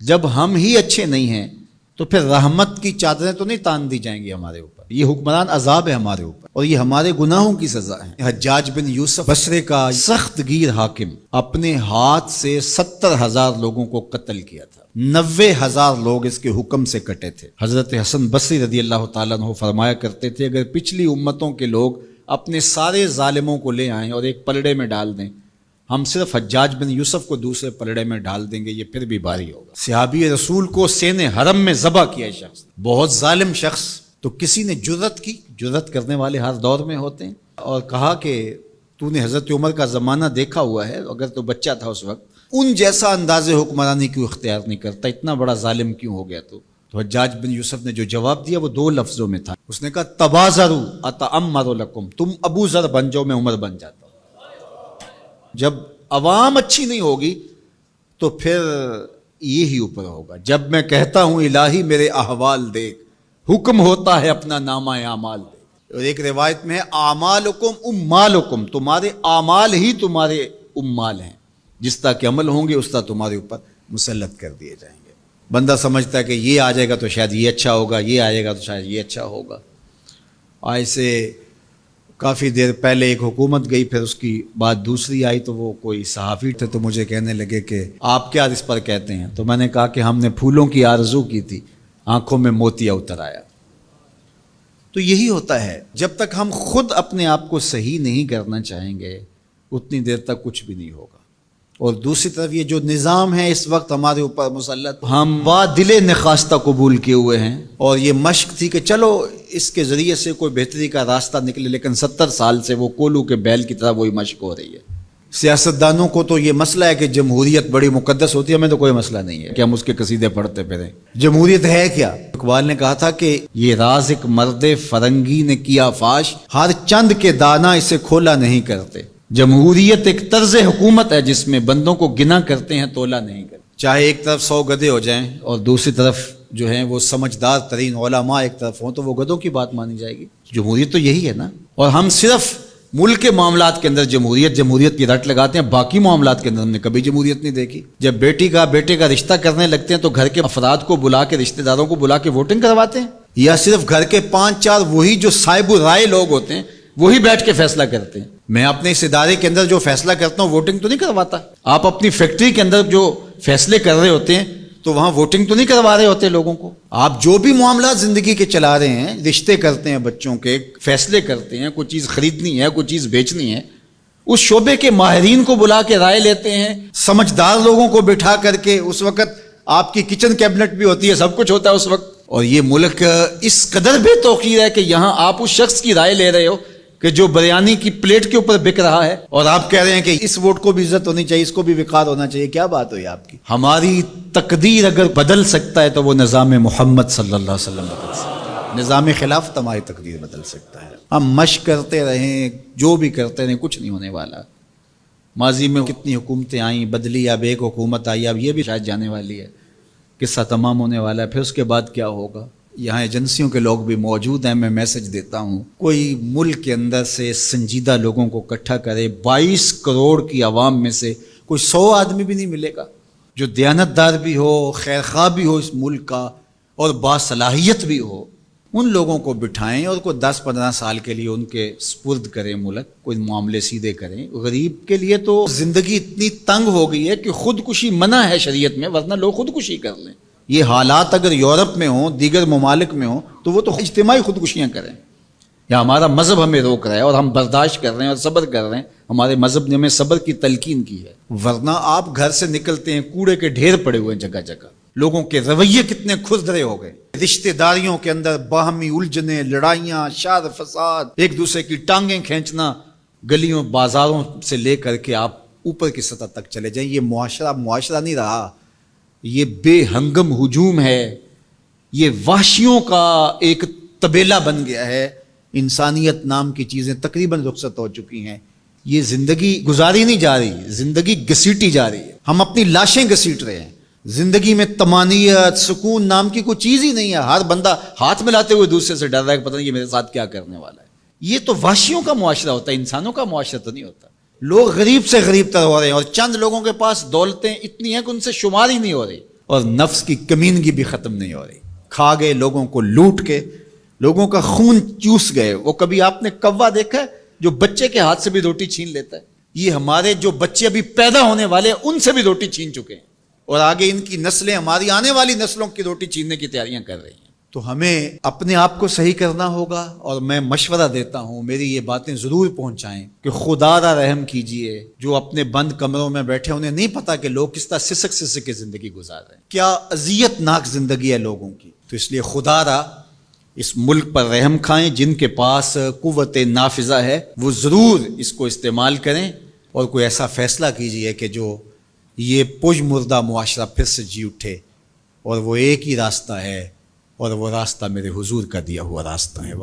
جب ہم ہی اچھے نہیں ہیں تو پھر رحمت کی چادریں تو نہیں تان دی جائیں گی ہمارے اوپر. یہ حکمران عذاب ہے ہمارے اوپر اور یہ ہمارے گناہوں کی سزا ہے. حجاج بن یوسف بصرے کا سخت گیر حاکم اپنے ہاتھ سے 70,000 لوگوں کو قتل کیا تھا. 90,000 لوگ اس کے حکم سے کٹے تھے. حضرت حسن بصری رضی اللہ تعالیٰ عنہ فرمایا کرتے تھے اگر پچھلی امتوں کے لوگ اپنے سارے ظالموں کو لے آئیں اور ایک پلڑے میں ڈال دیں، ہم صرف حجاج بن یوسف کو دوسرے پلڑے میں ڈال دیں گے، یہ پھر بھی بھاری ہوگا. صحابی رسول کو سین حرم میں ذبح کیا شخص، بہت ظالم شخص. تو کسی نے جرت کی، جرت کرنے والے ہر دور میں ہوتے ہیں، اور کہا کہ تو نے حضرت عمر کا زمانہ دیکھا ہوا ہے، اگر تو بچہ تھا اس وقت، ان جیسا انداز حکمرانی کیوں اختیار نہیں کرتا، اتنا بڑا ظالم کیوں ہو گیا تو حجاج بن یوسف نے جو جواب دیا وہ 2 لفظوں میں تھا. اس نے کہا تبازروا اتعمر لکم، تم ابو ذر بن جاؤ میں عمر بن جاتا ہوں. جب عوام اچھی نہیں ہوگی تو پھر یہی اوپر ہوگا. جب میں کہتا ہوں الہی میرے احوال دیکھ، حکم ہوتا ہے اپنا نامہ اعمال دیکھ. اور ایک روایت میں ہے اعمالکم امالکم، تمہارے اعمال ہی تمہارے امال ہیں، جس طرح کے عمل ہوں گے اس طرح تمہارے اوپر مسلط کر دیے جائیں گے. بندہ سمجھتا ہے کہ یہ آ جائے گا تو شاید یہ اچھا ہوگا، یہ آئے گا تو شاید یہ اچھا ہوگا. ایسے کافی دیر پہلے ایک حکومت گئی، پھر اس کی بعد دوسری آئی، تو وہ کوئی صحافی تھے تو مجھے کہنے لگے کہ آپ کیا اس پر کہتے ہیں؟ تو میں نے کہا کہ ہم نے پھولوں کی آرزو کی تھی، آنکھوں میں موتیا اتر آیا. تو یہی ہوتا ہے، جب تک ہم خود اپنے آپ کو صحیح نہیں کرنا چاہیں گے اتنی دیر تک کچھ بھی نہیں ہوگا. اور دوسری طرف یہ جو نظام ہے اس وقت ہمارے اوپر مسلط، ہم با دل نخواستہ قبول کیے ہوئے ہیں، اور یہ مشق تھی کہ چلو اس کے ذریعے سے کوئی بہتری کا راستہ نکلے، لیکن 70 سال سے وہ کولو کے بیل کی طرح وہی مشق ہو رہی ہے. سیاستدانوں کو تو یہ مسئلہ ہے کہ جمہوریت بڑی مقدس ہوتی ہے، ہمیں تو کوئی مسئلہ نہیں ہے کہ ہم اس کے قصیدے پڑھتے پھریں. جمہوریت ہے کیا؟ اقبال نے کہا تھا کہ یہ راز ایک مرد فرنگی نے کیا فاش، ہر چند کے دانا اسے کھولا نہیں کرتے. جمہوریت ایک طرز حکومت ہے جس میں بندوں کو گنا کرتے ہیں، تولا نہیں کرتے. چاہے ایک طرف 100 گدھے ہو جائیں اور دوسری طرف جو ہیں وہ سمجھدار ترین علماء ایک طرف ہوں، تو وہ گدھوں کی بات مانی جائے گی. جمہوریت تو یہی ہے نا. اور ہم صرف ملک کے معاملات کے اندر جمہوریت کی رٹ لگاتے ہیں، باقی معاملات کے اندر ہم نے کبھی جمہوریت نہیں دیکھی. جب بیٹے کا رشتہ کرنے لگتے ہیں تو گھر کے افراد کو بلا کے، رشتہ داروں کو بلا کے ووٹنگ کرواتے ہیں، یا صرف گھر کے 5-4 وہی جو صاحب رائے لوگ ہوتے ہیں وہی بیٹھ کے فیصلہ کرتے ہیں. میں اپنے اس ادارے کے اندر جو فیصلہ کرتا ہوں ووٹنگ تو نہیں کرواتا. آپ اپنی فیکٹری کے اندر جو فیصلے کر رہے ہوتے ہیں تو وہاں ووٹنگ تو نہیں کروا رہے ہوتے لوگوں کو. آپ جو بھی معاملات زندگی کے چلا رہے ہیں، رشتے کرتے ہیں بچوں کے، فیصلے کرتے ہیں، کوئی چیز خریدنی ہے، کوئی چیز بیچنی ہے، اس شعبے کے ماہرین کو بلا کے رائے لیتے ہیں، سمجھدار لوگوں کو بٹھا کر کے. اس وقت آپ کی کچن کیبنٹ بھی ہوتی ہے، سب کچھ ہوتا ہے اس وقت. اور یہ ملک اس قدر بے توقیر ہے کہ یہاں آپ اس شخص کی رائے لے رہے ہو کہ جو بریانی کی پلیٹ کے اوپر بک رہا ہے، اور آپ کہہ رہے ہیں کہ اس ووٹ کو بھی عزت ہونی چاہیے، اس کو بھی وقار ہونا چاہیے. کیا بات ہوئی آپ کی؟ ہماری تقدیر اگر بدل سکتا ہے تو وہ نظام محمد صلی اللہ علیہ وسلم بدل سکتا ہے. نظام خلافت ہماری تقدیر بدل سکتا ہے. ہم مشق کرتے رہیں، جو بھی کرتے رہیں، کچھ نہیں ہونے والا. ماضی میں کتنی حکومتیں آئیں، بدلی، اب ایک حکومت آئی، اب یہ بھی شاید جانے والی ہے، قصہ تمام ہونے والا ہے. پھر اس کے بعد کیا ہوگا؟ یہاں ایجنسیوں کے لوگ بھی موجود ہیں. میں میسج دیتا ہوں، کوئی ملک کے اندر سے سنجیدہ لوگوں کو اکٹھا کرے. 22 کروڑ کی عوام میں سے کوئی 100 آدمی بھی نہیں ملے گا جو دیانتدار بھی ہو، خیر خواہ بھی ہو اس ملک کا، اور باصلاحیت بھی ہو. ان لوگوں کو بٹھائیں اور کوئی 10-15 سال کے لیے ان کے سپرد کریں ملک، کوئی معاملے سیدھے کریں. غریب کے لیے تو زندگی اتنی تنگ ہو گئی ہے کہ خودکشی منع ہے شریعت میں، ورنہ لوگ خودکشی کر لیں. یہ حالات اگر یورپ میں ہوں، دیگر ممالک میں ہوں، تو وہ تو اجتماعی خودکشیاں کریں. یا ہمارا مذہب ہمیں روک رہا ہے اور ہم برداشت کر رہے ہیں اور صبر کر رہے ہیں. ہمارے مذہب نے ہمیں صبر کی تلقین کی ہے. ورنہ آپ گھر سے نکلتے ہیں، کوڑے کے ڈھیر پڑے ہوئے ہیں جگہ جگہ. لوگوں کے رویے کتنے کھردرے ہو گئے. رشتہ داریوں کے اندر باہمی الجھنیں، لڑائیاں، شر فساد، ایک دوسرے کی ٹانگیں کھینچنا. گلیوں بازاروں سے لے کر کے آپ اوپر کی سطح تک چلے جائیں، یہ معاشرہ نہیں رہا. یہ بے ہنگم ہجوم ہے، یہ وحشیوں کا ایک طبیلہ بن گیا ہے. انسانیت نام کی چیزیں تقریباً رخصت ہو چکی ہیں. یہ زندگی گزاری نہیں جا رہی، زندگی گھسیٹی جا رہی ہے. ہم اپنی لاشیں گھسیٹ رہے ہیں. زندگی میں طمانینت، سکون نام کی کوئی چیز ہی نہیں ہے. ہر بندہ ہاتھ ملاتے ہوئے دوسرے سے ڈر رہا ہے کہ پتہ نہیں یہ میرے ساتھ کیا کرنے والا ہے. یہ تو وحشیوں کا معاشرہ ہوتا ہے، انسانوں کا معاشرہ تو نہیں ہوتا. لوگ غریب سے غریب تر ہو رہے ہیں، اور چند لوگوں کے پاس دولتیں اتنی ہیں کہ ان سے شمار ہی نہیں ہو رہی. اور نفس کی کمینگی بھی ختم نہیں ہو رہی. کھا گئے لوگوں کو لوٹ کے, لوگوں کا خون چوس گئے. وہ کبھی آپ نے کوا دیکھا ہے جو بچے کے ہاتھ سے بھی روٹی چھین لیتا ہے؟ یہ ہمارے جو بچے ابھی پیدا ہونے والے ان سے بھی روٹی چھین چکے ہیں, اور آگے ان کی نسلیں ہماری آنے والی نسلوں کی روٹی چھیننے کی تیاریاں کر رہی ہیں. تو ہمیں اپنے آپ کو صحیح کرنا ہوگا, اور میں مشورہ دیتا ہوں میری یہ باتیں ضرور پہنچائیں کہ خدا را رحم کیجئے. جو اپنے بند کمروں میں بیٹھے انہیں نہیں پتا کہ لوگ کس طرح سسک سسک کے زندگی گزار رہے ہیں, کیا اذیت ناک زندگی ہے لوگوں کی. تو اس لیے خدا را اس ملک پر رحم کھائیں. جن کے پاس قوت نافذہ ہے وہ ضرور اس کو استعمال کریں, اور کوئی ایسا فیصلہ کیجئے کہ جو یہ پج مردہ معاشرہ پھر سے جی اٹھے, اور وہ ایک ہی راستہ ہے, اور وہ راستہ میرے حضور کا دیا ہوا راستہ ہے.